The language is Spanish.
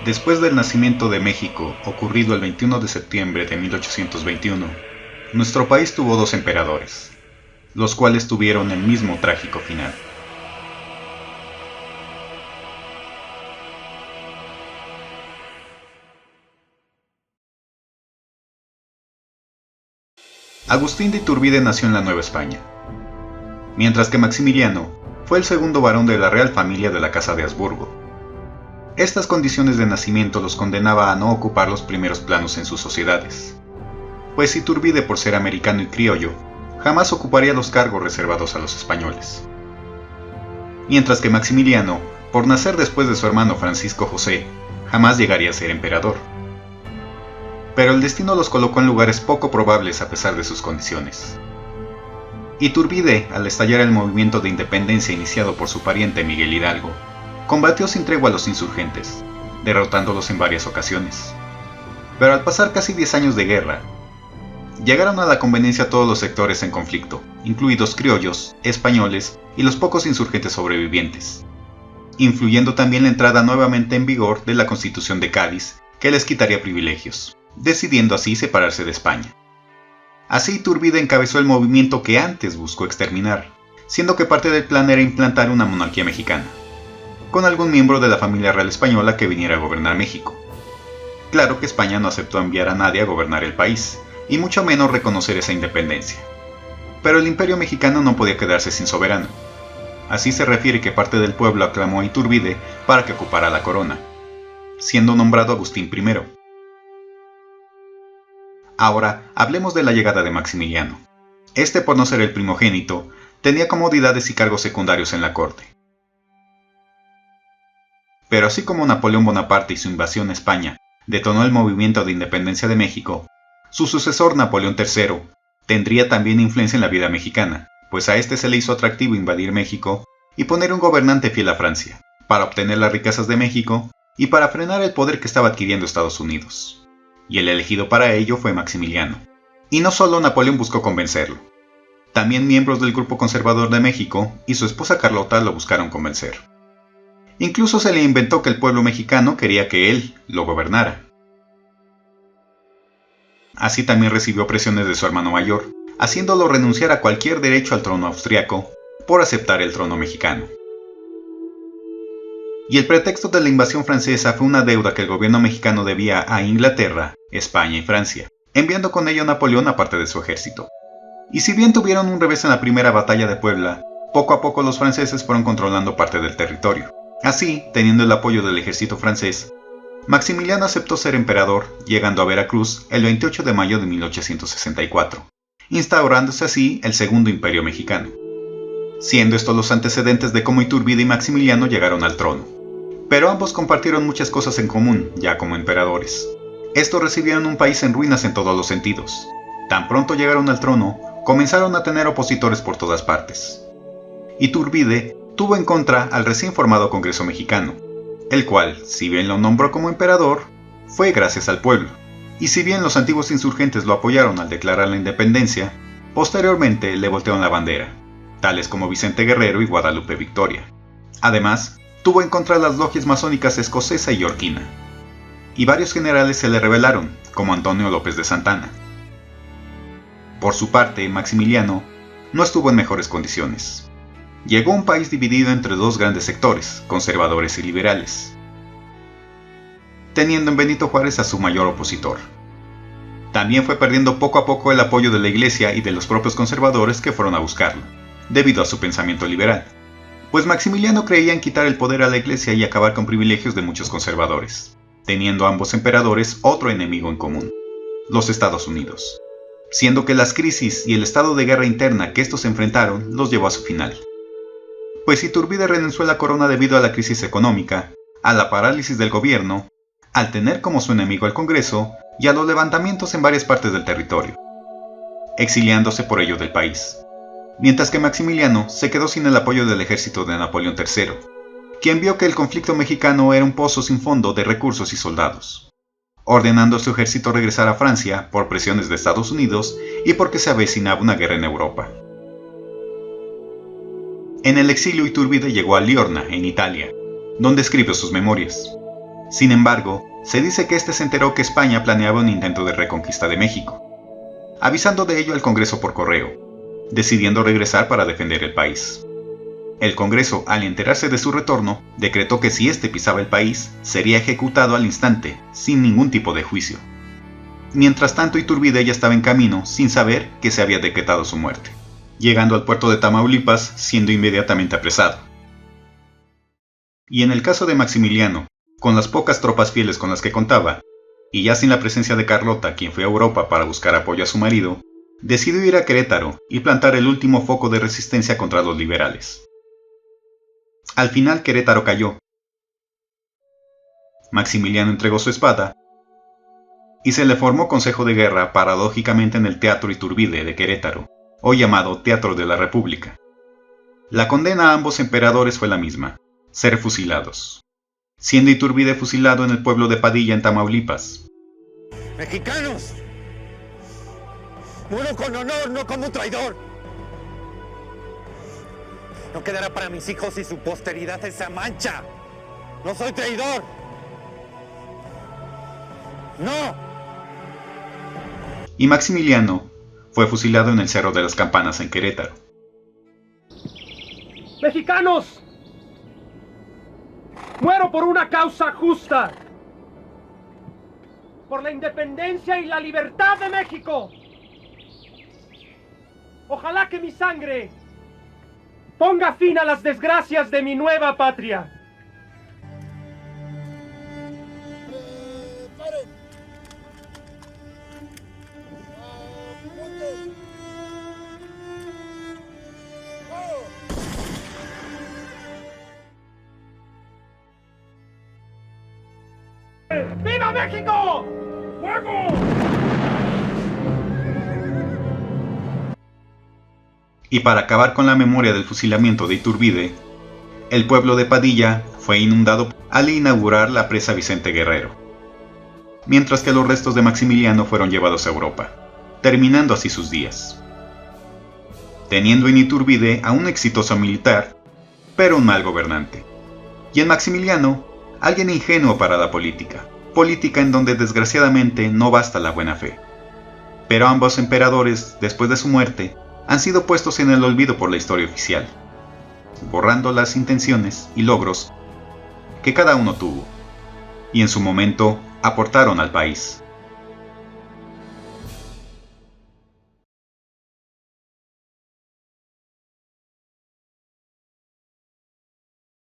Después del nacimiento de México, ocurrido el 21 de septiembre de 1821, nuestro país tuvo dos emperadores, los cuales tuvieron el mismo trágico final. Agustín de Iturbide nació en la Nueva España, mientras que Maximiliano fue el segundo varón de la real familia de la Casa de Habsburgo. Estas condiciones de nacimiento los condenaba a no ocupar los primeros planos en sus sociedades, pues Iturbide, por ser americano y criollo, jamás ocuparía los cargos reservados a los españoles. Mientras que Maximiliano, por nacer después de su hermano Francisco José, jamás llegaría a ser emperador. Pero el destino los colocó en lugares poco probables a pesar de sus condiciones. Iturbide, al estallar el movimiento de independencia iniciado por su pariente Miguel Hidalgo, combatió sin tregua a los insurgentes, derrotándolos en varias ocasiones. Pero al pasar casi 10 años de guerra, llegaron a la conveniencia todos los sectores en conflicto, incluidos criollos, españoles y los pocos insurgentes sobrevivientes, influyendo también la entrada nuevamente en vigor de la Constitución de Cádiz, que les quitaría privilegios, decidiendo así separarse de España. Así Iturbide encabezó el movimiento que antes buscó exterminar, siendo que parte del plan era implantar una monarquía mexicana, con algún miembro de la familia real española que viniera a gobernar México. Claro que España no aceptó enviar a nadie a gobernar el país, y mucho menos reconocer esa independencia. Pero el imperio mexicano no podía quedarse sin soberano. Así se refiere que parte del pueblo aclamó a Iturbide para que ocupara la corona, siendo nombrado Agustín I. Ahora, hablemos de la llegada de Maximiliano. Este, por no ser el primogénito, tenía comodidades y cargos secundarios en la corte. Pero así como Napoleón Bonaparte y su invasión a España detonó el movimiento de independencia de México, su sucesor Napoleón III tendría también influencia en la vida mexicana, pues a este se le hizo atractivo invadir México y poner un gobernante fiel a Francia, para obtener las riquezas de México y para frenar el poder que estaba adquiriendo Estados Unidos. Y el elegido para ello fue Maximiliano. Y no solo Napoleón buscó convencerlo, también miembros del Grupo Conservador de México y su esposa Carlota lo buscaron convencer. Incluso se le inventó que el pueblo mexicano quería que él lo gobernara. Así también recibió presiones de su hermano mayor, haciéndolo renunciar a cualquier derecho al trono austriaco por aceptar el trono mexicano. Y el pretexto de la invasión francesa fue una deuda que el gobierno mexicano debía a Inglaterra, España y Francia, enviando con ello a Napoleón aparte de su ejército. Y si bien tuvieron un revés en la primera batalla de Puebla, poco a poco los franceses fueron controlando parte del territorio. Así, teniendo el apoyo del ejército francés, Maximiliano aceptó ser emperador, llegando a Veracruz el 28 de mayo de 1864, instaurándose así el Segundo Imperio Mexicano, siendo estos los antecedentes de cómo Iturbide y Maximiliano llegaron al trono. Pero ambos compartieron muchas cosas en común, ya como emperadores. Estos recibieron un país en ruinas en todos los sentidos. Tan pronto llegaron al trono, comenzaron a tener opositores por todas partes. Iturbide tuvo en contra al recién formado Congreso Mexicano, el cual, si bien lo nombró como emperador, fue gracias al pueblo. Y si bien los antiguos insurgentes lo apoyaron al declarar la independencia, posteriormente le voltearon la bandera, tales como Vicente Guerrero y Guadalupe Victoria. Además, tuvo en contra las logias masónicas escocesa y yorquina, y varios generales se le rebelaron, como Antonio López de Santana. Por su parte, Maximiliano no estuvo en mejores condiciones. Llegó a un país dividido entre dos grandes sectores, conservadores y liberales, teniendo en Benito Juárez a su mayor opositor. También fue perdiendo poco a poco el apoyo de la Iglesia y de los propios conservadores que fueron a buscarlo, debido a su pensamiento liberal, pues Maximiliano creía en quitar el poder a la Iglesia y acabar con privilegios de muchos conservadores, teniendo ambos emperadores otro enemigo en común, los Estados Unidos, siendo que las crisis y el estado de guerra interna que estos enfrentaron los llevó a su final. Pues Iturbide renunció a la corona debido a la crisis económica, a la parálisis del gobierno, al tener como su enemigo al Congreso y a los levantamientos en varias partes del territorio, exiliándose por ello del país. Mientras que Maximiliano se quedó sin el apoyo del ejército de Napoleón III, quien vio que el conflicto mexicano era un pozo sin fondo de recursos y soldados, ordenando a su ejército regresar a Francia por presiones de Estados Unidos y porque se avecinaba una guerra en Europa. En el exilio Iturbide llegó a Liorna, en Italia, donde escribió sus memorias. Sin embargo, se dice que este se enteró que España planeaba un intento de reconquista de México, avisando de ello al Congreso por correo, decidiendo regresar para defender el país. El Congreso, al enterarse de su retorno, decretó que si éste pisaba el país, sería ejecutado al instante, sin ningún tipo de juicio. Mientras tanto, Iturbide ya estaba en camino, sin saber que se había decretado su muerte, llegando al puerto de Tamaulipas, siendo inmediatamente apresado. Y en el caso de Maximiliano, con las pocas tropas fieles con las que contaba, y ya sin la presencia de Carlota, quien fue a Europa para buscar apoyo a su marido, decidió ir a Querétaro y plantar el último foco de resistencia contra los liberales. Al final Querétaro cayó. Maximiliano entregó su espada y se le formó consejo de guerra paradójicamente en el Teatro Iturbide de Querétaro, hoy llamado Teatro de la República. La condena a ambos emperadores fue la misma: ser fusilados, siendo Iturbide fusilado en el pueblo de Padilla en Tamaulipas. ¡Mexicanos! ¡Muero con honor, no como un traidor! No quedará para mis hijos y su posteridad esa mancha. ¡No soy traidor! ¡No! Y Maximiliano fue fusilado en el Cerro de las Campanas en Querétaro. ¡Mexicanos! ¡Muero por una causa justa! ¡Por la independencia y la libertad de México! Ojalá que mi sangre ponga fin a las desgracias de mi nueva patria. ¡Viva México! ¡Fuego! Y para acabar con la memoria del fusilamiento de Iturbide, el pueblo de Padilla fue inundado al inaugurar la presa Vicente Guerrero, mientras que los restos de Maximiliano fueron llevados a Europa, terminando así sus días, teniendo en Iturbide a un exitoso militar, pero un mal gobernante, y en Maximiliano, alguien ingenuo para la política en donde desgraciadamente no basta la buena fe. Pero ambos emperadores, después de su muerte, han sido puestos en el olvido por la historia oficial, borrando las intenciones y logros que cada uno tuvo, y en su momento aportaron al país.